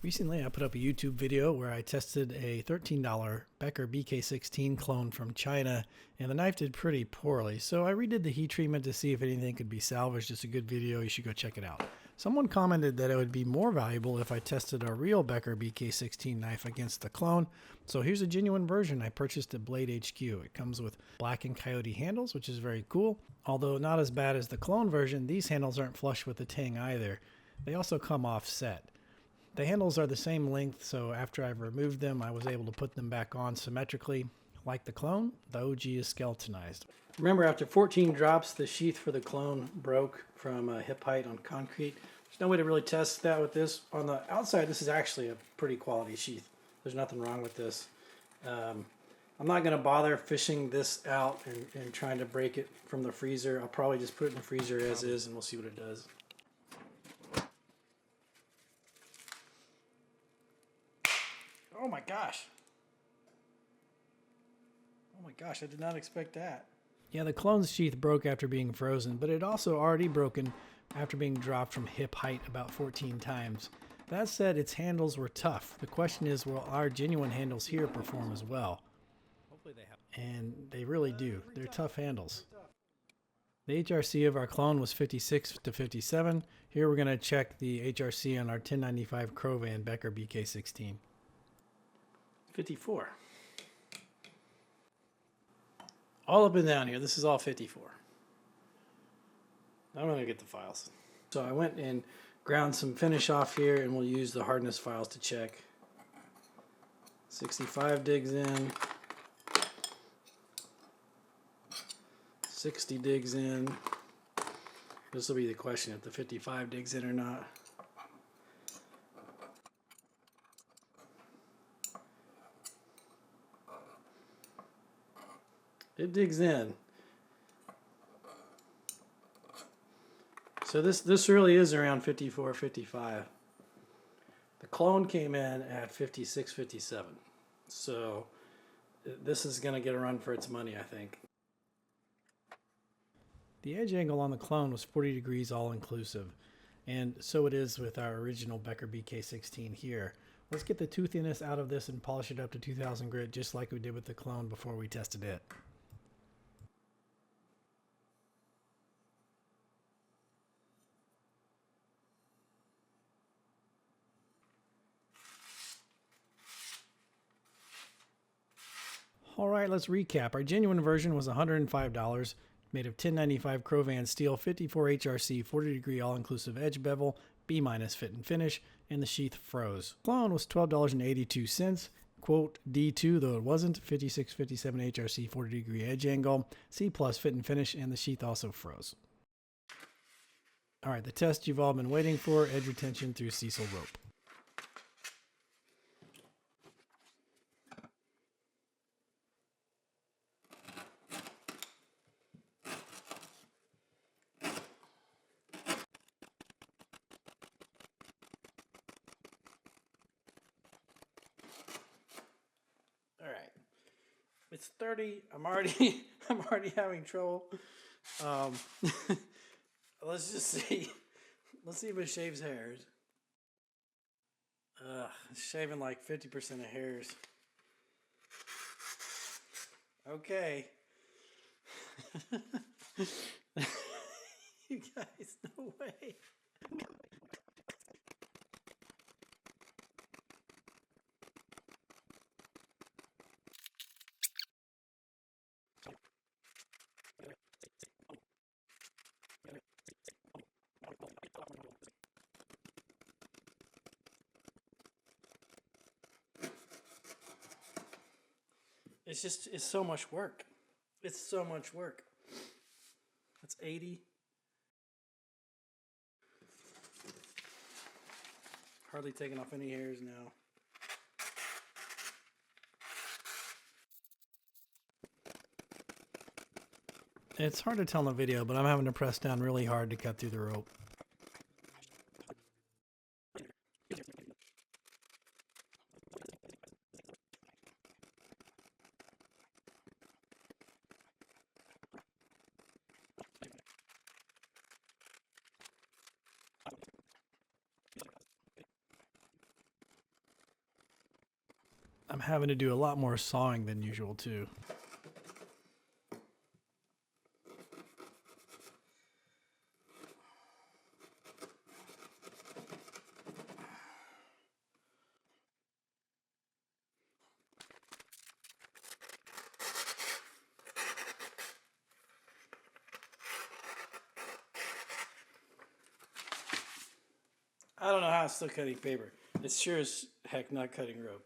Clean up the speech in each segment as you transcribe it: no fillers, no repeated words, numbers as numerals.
Recently, I put up a YouTube video where I tested a $13 Becker BK-16 clone from China, and the knife did pretty poorly. So I redid the heat treatment to see if anything could be salvaged. It's a good video. You should go check it out. Someone commented that it would be more valuable if I tested a real Becker BK-16 knife against the clone. So here's a genuine version I purchased at Blade HQ. It comes with black and coyote handles, which is very cool. Although not as bad as the clone version, these handles aren't flush with the tang either. They also come offset. The handles are the same length, so after I've removed them, I was able to put them back on symmetrically. Like the clone, the OG is skeletonized. Remember, after 14 drops, the sheath for the clone broke from hip height on concrete. There's no way to really test that with this. On the outside, this is actually a pretty quality sheath. There's nothing wrong with this. I'm not going to bother fishing this out and trying to break it from the freezer. I'll probably just put it in the freezer as is, and we'll see what it does. Oh my gosh. Oh my gosh, I did not expect that. Yeah, the clone's sheath broke after being frozen, but it also already broken after being dropped from hip height about 14 times. That said, its handles were tough. The question is, will our genuine handles here perform as well? Hopefully they have. And they really do. They're tough handles. The HRC of our clone was 56 to 57. Here we're going to check the HRC on our 1095 Crovan Becker BK-16. 54. All up and down here. This is all 54. I'm going to get the files. So I went and ground some finish off here, and we'll use the hardness files to check. 65 digs in. 60 digs in. This will be the question, if the 55 digs in or not. It digs in. So this really is around 54, 55. The clone came in at 56, 57. So this is going to get a run for its money, I think. The edge angle on the clone was 40 degrees all inclusive. And so it is with our original Becker BK-16 here. Let's get the toothiness out of this and polish it up to 2000 grit just like we did with the clone before we tested it. Alright, let's recap. Our genuine version was $105, made of 1095 Crovan steel, 54 HRC, 40 degree all-inclusive edge bevel, B- fit and finish, and the sheath froze. Clone was $12.82, quote D2, though it wasn't, 56, 57 HRC, 40 degree edge angle, C+ fit and finish, and the sheath also froze. Alright, the test you've all been waiting for, edge retention through Cecil rope. Alright, it's 30. I'm already having trouble. Let's just see. Let's see if it shaves hairs. It's shaving like 50% of hairs. Okay. You guys, no way. It's so much work. It's so much work. That's 80. Hardly taking off any hairs now. It's hard to tell in the video, but I'm having to press down really hard to cut through the rope. I'm having to do a lot more sawing than usual too. I don't know how it's still cutting paper. It's sure as heck not cutting rope.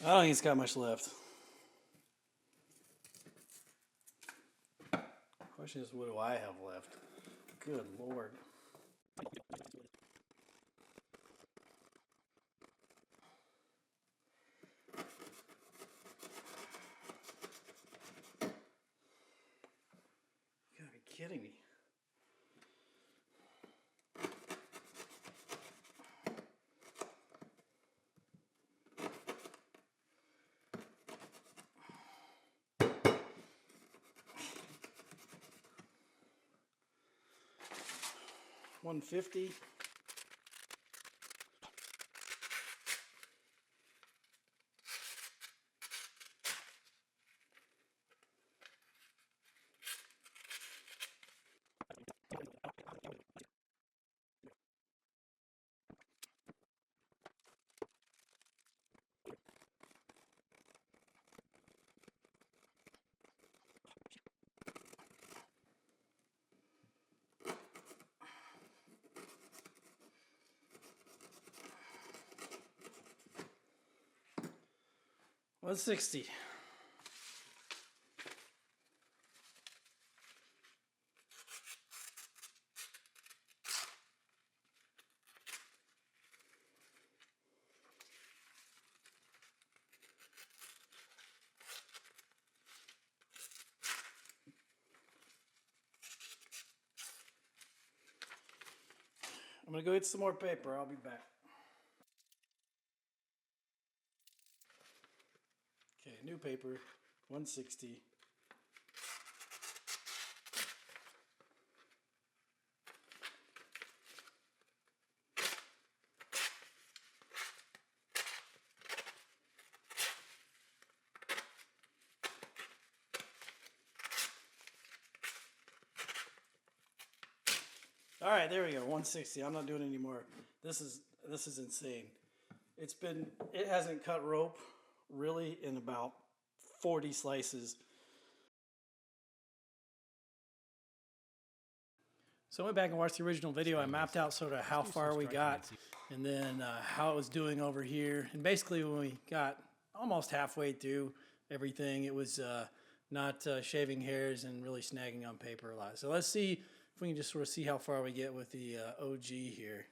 I don't think it's got much left. Question is, what do I have left? Good Lord. You gotta be kidding me. $150. $160. I'm gonna go get some more paper. I'll be back. Okay, new paper, $160. All right, there we go, $160. I'm not doing any more. This is insane. It hasn't cut rope really in about 40 slices. So I went back and watched the original video. I mapped out sort of how far we got and then how it was doing over here. And basically when we got almost halfway through everything, it was not shaving hairs and really snagging on paper a lot. So let's see if we can just sort of see how far we get with the OG here.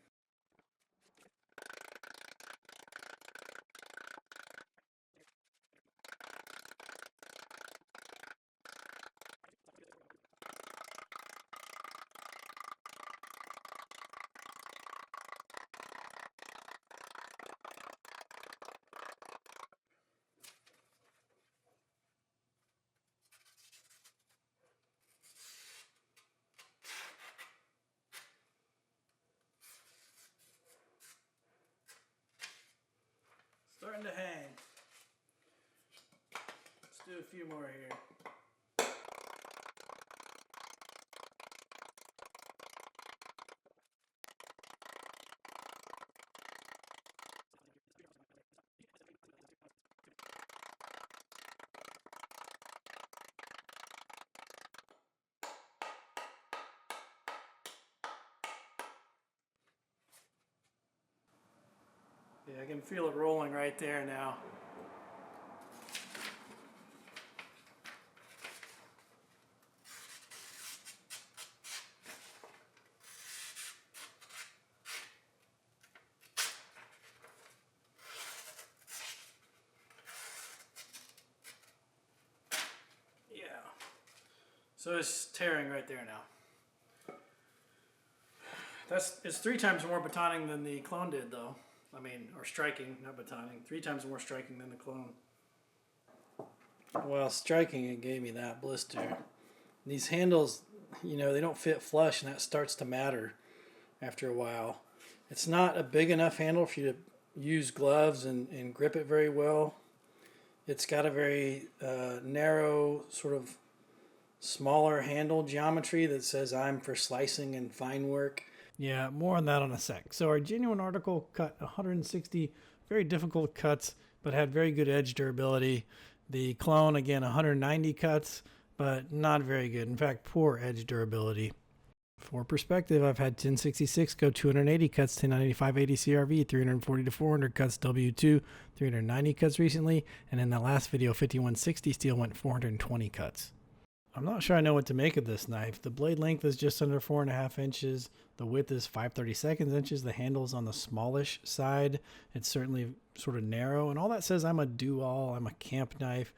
Starting to hang. Let's do a few more here. Yeah, I can feel it rolling right there now. Yeah. So it's tearing right there now. It's 3 times more batoning than the clone did, though. I mean, or striking, not batoning. 3 times more striking than the clone. Well, striking, it gave me that blister. These handles, you know, they don't fit flush, and that starts to matter after a while. It's not a big enough handle for you to use gloves and grip it very well. It's got a very narrow, sort of smaller handle geometry that says I'm for slicing and fine work. Yeah, more on that in a sec. So our genuine article cut 160 very difficult cuts, but had very good edge durability. The clone, again, 190 cuts, but not very good. In fact, poor edge durability. For perspective, I've had 1066 go 280 cuts, 1095 80 CRV, 340 to 400 cuts W2, 390 cuts recently, and in the last video, 5160 steel went 420 cuts. I'm not sure I know what to make of this knife. The blade length is just under 4.5 inches. The width is 5/32 inches. The handle's on the smallish side. It's certainly sort of narrow, and all that says I'm a do-all. I'm a camp knife.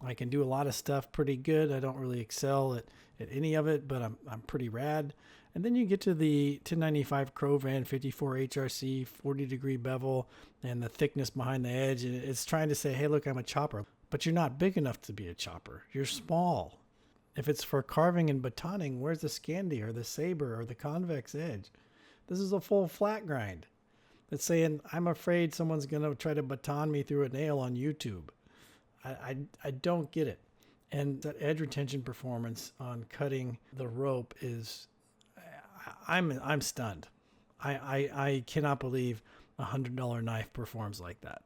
I can do a lot of stuff pretty good. I don't really excel at any of it, but I'm pretty rad. And then you get to the 1095 Crovan 54 HRC 40-degree bevel and the thickness behind the edge. And it's trying to say, hey, look, I'm a chopper. But you're not big enough to be a chopper. You're small. If it's for carving and batoning, where's the Scandi or the Saber or the convex edge? This is a full flat grind. It's saying, I'm afraid someone's going to try to baton me through a nail on YouTube. I don't get it. And that edge retention performance on cutting the rope is, I'm stunned. I cannot believe $100 knife performs like that.